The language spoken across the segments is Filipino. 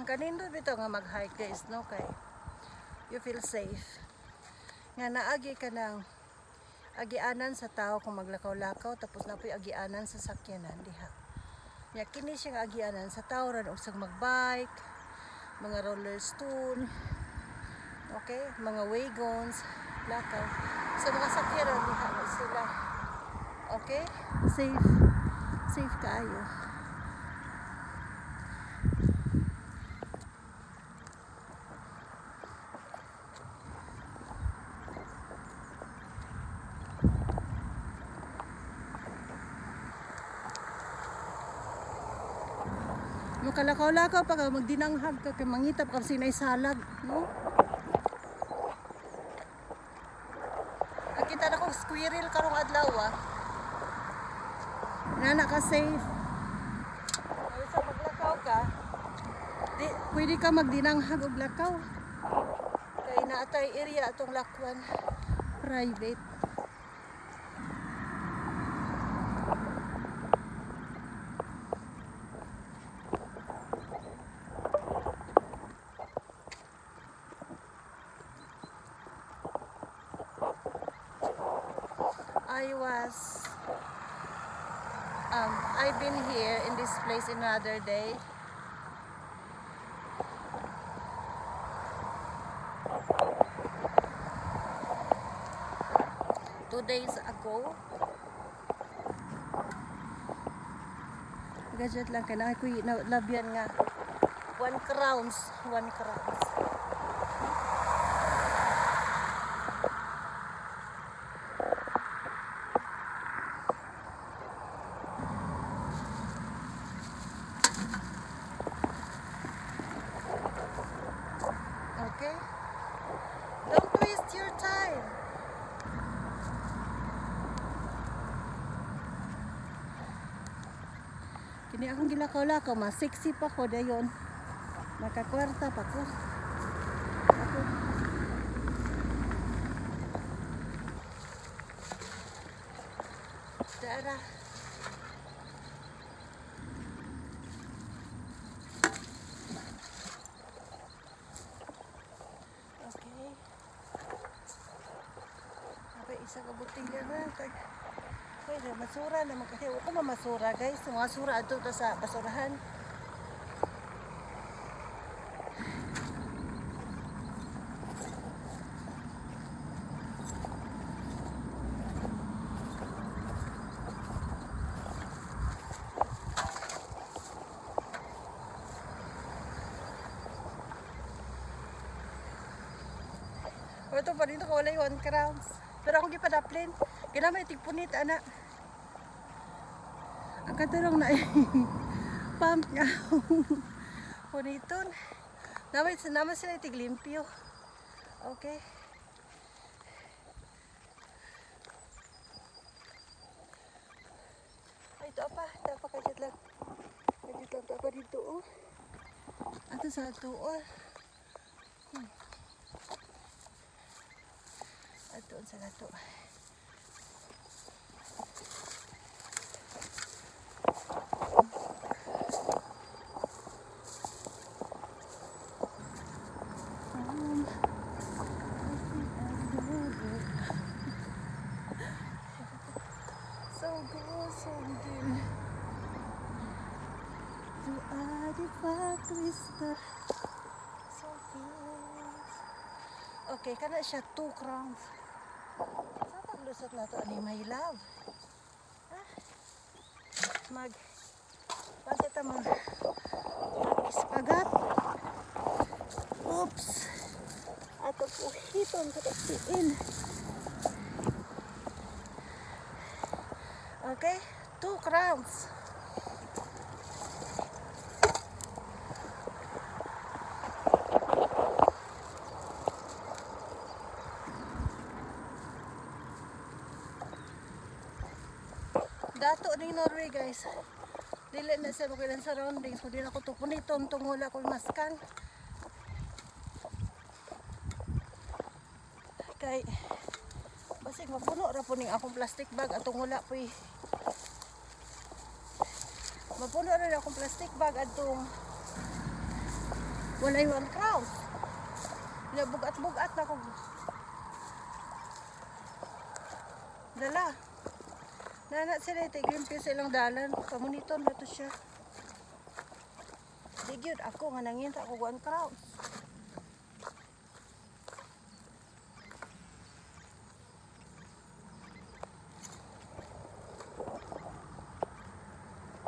Ang kanindot bitaw nga mag-hike guys, no, kay you feel safe. Nga naagi ka ng agianan sa tao kung maglakaw-lakaw, tapos napoy agianan sa sakyanan diha. Ya kini siya agianan sa tao ran usag magbike, mga roller stone, okay, mga wagons, lakaw. Sa mga sakyanan diha na sila. Okay? Safe kaayo. Makalakaw-lakaw pa ka, magdinanghag ka, kay mangita pa ka sinay salag, no? Nakita na ko squirrel karong adlaw ah. Nana ka safe. Sa maglakaw ka, pwede ka magdinanghag og lakaw. Kay naatay area atong lakwan, private. I've been here in this place another day. Two days ago. Gadget lang kay na kuy labyan nga 1 crowns. Okay? Don't waste your time. Kini akong gilakaw-lakaw, mas sexy pa ko dayon. Makakwarta pa ko. Dara. Isa ka buting na kay masura naman kasi ako mamasura guys, mga sura ato ta sa basurahan. Ito pa dito ko wala 1 crowns. Pero ako gipadaplin. Kinamay tigpunit ana. Ang katarong na pump nga. Puniton. Naman sila tiglimpyo. Okay. Ay, ito pa. Ito pa kajit lang. Kajit lang ito pa dito. Oh. Ato sa ito. Oh. Ato sa ito. Okay, kana siya 2 crowns. Sa paglusot na ito, ani my love. Bakit naman ispagat? Oops! Ato po hiton sa kapiin. Okay, 2 crowns. Dato ni Norway guys. Dili na siya makilang surroundings. Kung di na ko tupuniton itong hula ko maskan. Kay basig mapuno ra po ning akong plastic bag atong hula po mapuno ra akong plastic bag atong Walay 1 crown. Bugat-bugat na ko. Dala. Nana sila ito, Greenpeace sa ilang dalan. Pamonitor na to siya. Di gyud ako nga nangin sa ako 1 crown.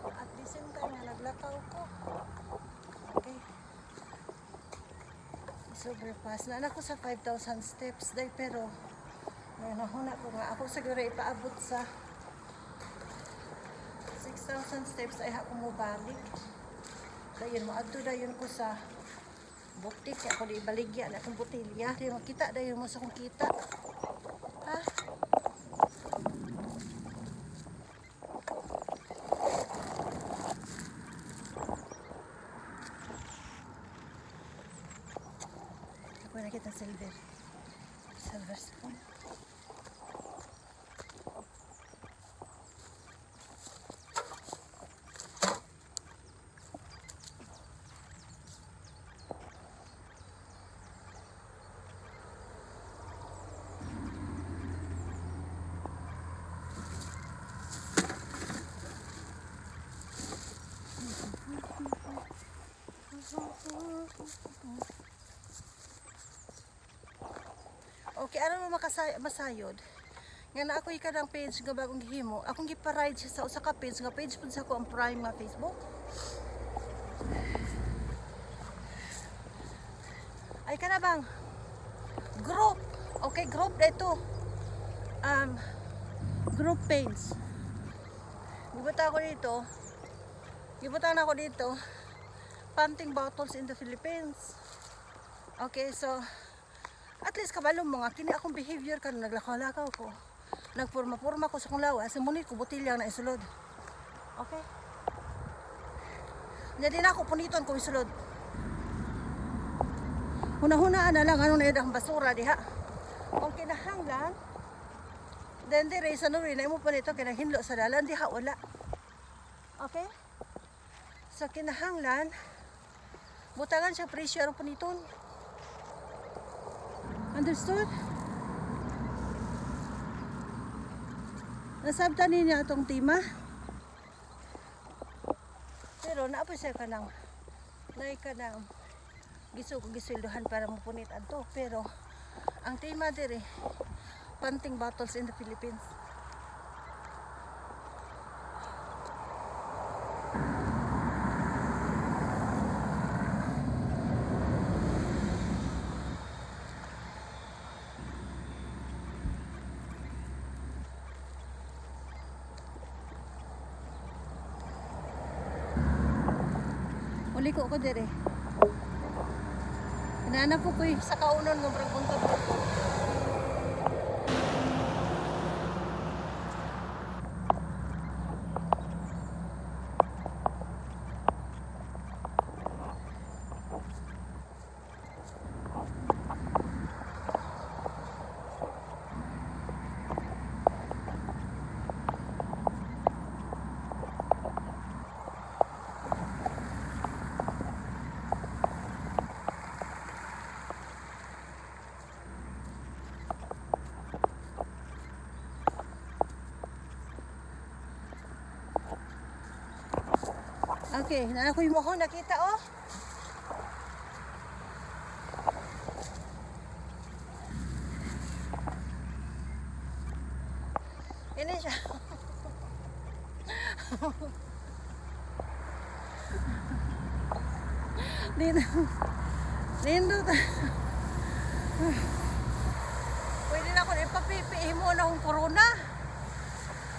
At the same time nga naglakaw ko. Okay. Overpass na ako sa 5,000 steps day, pero nahuna ko nga ako siguro ipaabot sa 6,000 steps ay ako mo balik. Dayon mo adto dayon ko sa buktik ako di baligya na akong botelya. Di makita dayon mo sa kong kita. Ha? Ako nakita silver spoon. Okay, ano mo masayod? Nga na ako ikadang page nga bagong gihimo. Akong giparide siya sa usa ka page nga page pud sa ko ang prime nga Facebook. Ay kana bang group. Okay, group dito. Group page. Gibuta na ako dito. Punting bottles in the Philippines. Okay, so at least kabalo mo nga kini akong behavior kan naglakaw-lakaw ko. Nagporma-porma ko sa kong lawas, simunit ko botilya na isulod. Okay? Hindi na ako puniton ko isulod. Huna-hunaan na lang anong naidang basura diha. Kung kinahanglan, then dire sa nuri na imo pa nito kinahinlo sa dalan diha wala. Okay? So kinahanglan butangan siya presyo aron puniton. Understood? Nasabtan niya itong tema. Pero naapos siya ka ng gisulduhan para mapunit ato. Pero ang tema dire punting bottles in the Philippines. Uli ko dire. Nanap ko sa kaunon ng bragbuntag ko. Okay, na ako yung mohon nakita oh. Ini siya. Nindot. Pwede na ako ipapipihin mo na akong corona.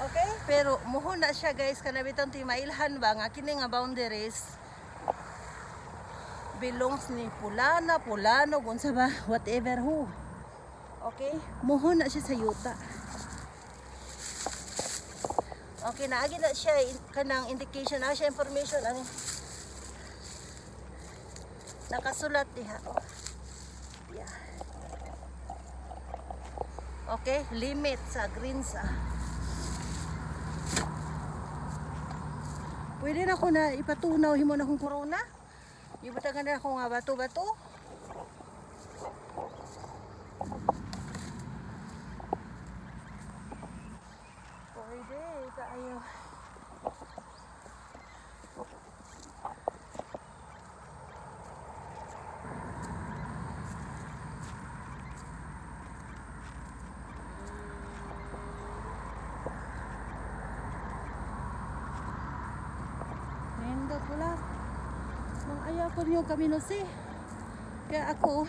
Okay? Pero muhon na siya guys, kanabitang timailhan ba nga kini nga boundaries belongs ni Pulano, unsa ba, whatever who. Okay? Muhon na siya sa yuta. Okay, naagi na siya kanang indication na siya information ano. Nakasulat diha. Oh. Yeah. Okay, limit sa green sa. Pwede na ako na ipatunaw himo na kong corona. Ibutagan na ako nga bato-bato. Pwede, tayo. Nindot wala. Nang ayaw ko yung kaminusi. Kaya ako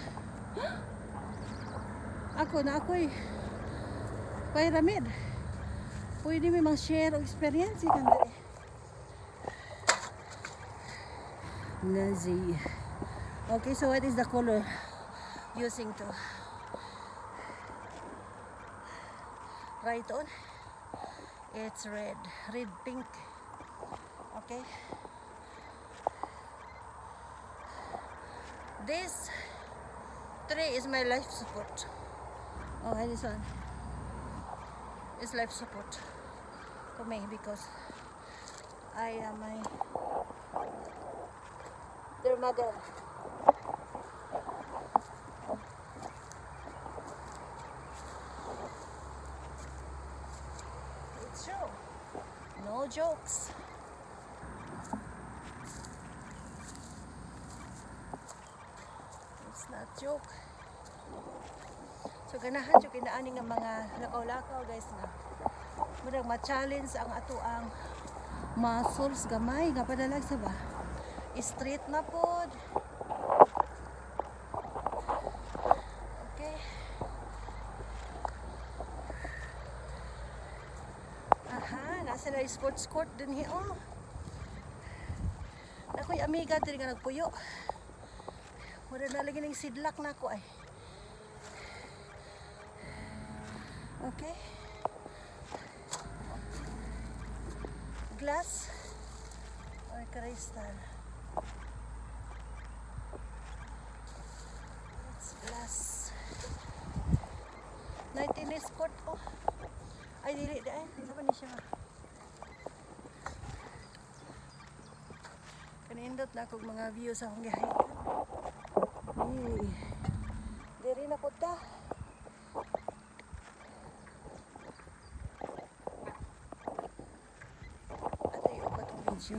na ako'y pyramid. Pwede may mga share o experience kan dali. Nazi. Okay, so what is the color using to write on? It's red, pink. Okay. This tree is my life support. Okay, this one is life support for me because I am their mother. It's true. No jokes. It's not joke. So ganahan jud kinaani nga mga lakaw-lakaw guys nga. Murag ma-challenge ang ato ang muscles gamay nga padalag sa ba. Straight na pod. Okay. Aha, nasa na sports court din hi oh. Nakoy amiga diri nga nagpuyo. Wala na lagi ning sidlak na ako ay. Okay. Glass or crystal. It's glass. Tennis court oh. Ay dili dai, di ba ni siya. Kanindot na kog mga view sa akong gihay. Diri na pud ta. Ato yung batong video.